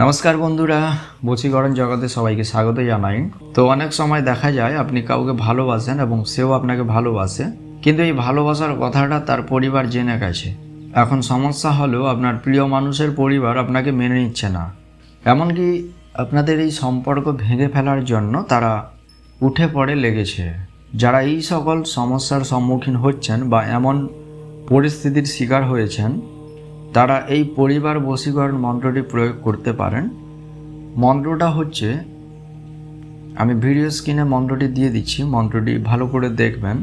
নমস্কার বন্ধুরা, বশীকরণ জগতে সবাইকে স্বাগত জানাই। তো অনেক সময় দেখা যায় আপনি কাউকে ভালোবাসেন এবং সেও আপনাকে ভালোবাসে, কিন্তু এই ভালোবাসার কথাটা তার পরিবার জেনে গেছে। এখন সমস্যা হলো আপনার প্রিয় মানুষের পরিবার আপনাকে মেনে নিচ্ছে না। এমনকি আপনাদের এই সম্পর্ক ভেঙে ফেলার জন্য তারা উঠে পড়ে লেগেছে। যারা এই সকল সমস্যার সম্মুখীন হচ্ছেন বা এমন পরিস্থিতির শিকার হয়েছেন, তারা এই পরিবার বশীকরণ মন্ত্রটি প্রয়োগ করতে পারেন। মন্ত্রটা হচ্ছে, আমি ভিডিও স্ক্রিনে মন্ত্রটি দিয়ে দিচ্ছি, মন্ত্রটি ভালো করে দেখবেন।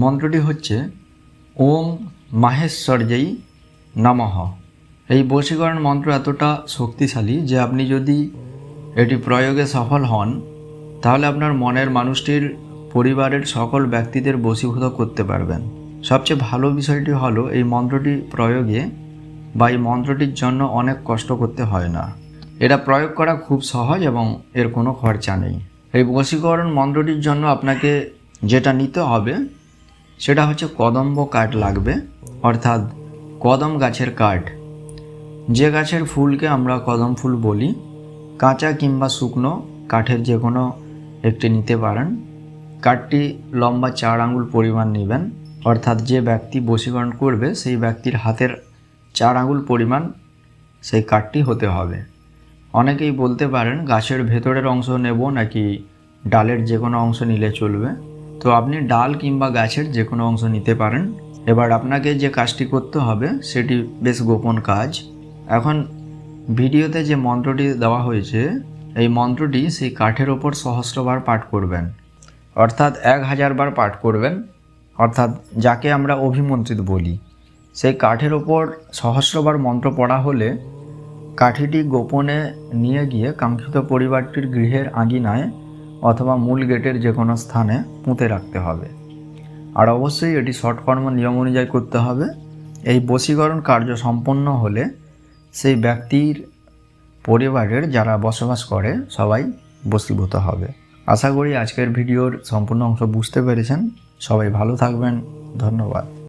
মন্ত্রটি হচ্ছে ওম মাহেশ্বর্যই নমঃ। এই বশীকরণ মন্ত্র এতটা শক্তিশালী যে আপনি যদি এটি প্রয়োগে সফল হন, তাহলে আপনার মনের মানুষটির পরিবারের সকল ব্যক্তিদের বশীভূত করতে পারবেন। সবচেয়ে ভালো বিষয়টি হলো এই মন্ত্রটি প্রয়োগে বা এই মন্ত্রটির জন্য অনেক কষ্ট করতে হয় না। এটা প্রয়োগ করা খুব সহজ এবং এর কোনো খরচা নেই। এই বশীকরণ মন্ত্রটির জন্য আপনাকে যেটা নিতে হবে সেটা হচ্ছে কদম্ব কাঠ লাগবে, অর্থাৎ কদম গাছের কাঠ। যে গাছের ফুলকে আমরা কদম ফুল বলি, কাঁচা কিংবা শুকনো কাঠের যে কোনো একটি নিতে পারেন। কাঠটি লম্বা 4 আঙ্গুল পরিমাণ নেবেন, অর্থাৎ যে ব্যক্তি বশীকরণ করবে সেই ব্যক্তির হাতের 4 আঙ্গুল পরিমাণ সেই কাঠটি হতে হবে। অনেকেই বলতে পারেন গাছের ভেতরের অংশ নেব নাকি ডালের যে কোনো অংশ নিলে চলবে। তো আপনি ডাল কিংবা গাছের যে কোনো অংশ নিতে পারেন। এবার আপনাকে যে কাজটি করতে হবে সেটি বেশ গোপন কাজ। এখন ভিডিওতে যে মন্ত্রটি দেওয়া হয়েছে, এই মন্ত্রটি সেই কাঠের ওপর সহস্রবার পাঠ করবেন, অর্থাৎ 1000 বার পাঠ করবেন। অর্থাৎ যাকে আমরা অভিমন্ত্রিত বলি, সেই কাঠের ওপর সহস্রবার মন্ত্র পড়া হলে কাঠিটি গোপনে নিয়ে গিয়ে কাঙ্ক্ষিত পরিবারটির গৃহের আঙিনায় অথবা মূল গেটের যে কোনো স্থানে পুঁতে রাখতে হবে। আর অবশ্যই এটি সৎকর্ম নিয়ম অনুযায়ী করতে হবে। এই বশীকরণ কার্য সম্পন্ন হলে সেই ব্যক্তির পরিবারের যারা বসবাস করে সবাই বশীভূত হবে। আশা করি আজকের ভিডিওর সম্পূর্ণ অংশ বুঝতে পেরেছেন। সবাই ভালো থাকবেন। ধন্যবাদ।